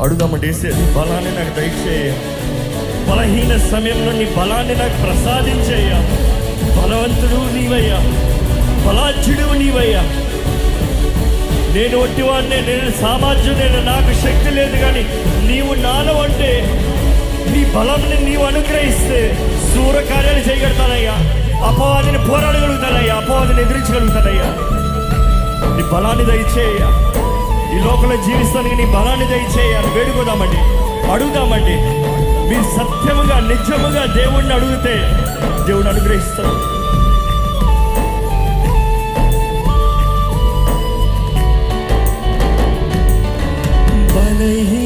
అడుగుదామండి. యేసే నీ బలాన్ని నాకు దయచేయ, బలహీన సమయంలో నీ బలాన్ని నాకు ప్రసాదించేయ్యా. బలవంతుడు నీవయ్యా, బలాఢ్యుడు నీవయ్యా. నేను ఒట్టివాడినే, నేను సామాన్యుడైన, నాకు శక్తి లేదు, కానీ నీవు నాలో అంటే నీ బలంని నీవు అనుగ్రహిస్తే శూర కార్యాలు చేయగలుగుతానయ్యా. అపవాదిని పోరాడగలుగుతానయ్యా, అపవాదిని ఎదిరించగలుగుతానయ్యా. నీ బలాన్ని దయచేయ, ఈ లోకంలో జీవిస్తానికి నీ బలాన్ని దయచేయ. వేడుకోదామండి, అడుగుదామండి. మీరు సత్యముగా నిజముగా దేవుణ్ణి అడిగితే దేవుడు అనుగ్రహిస్తాడు. బలహీన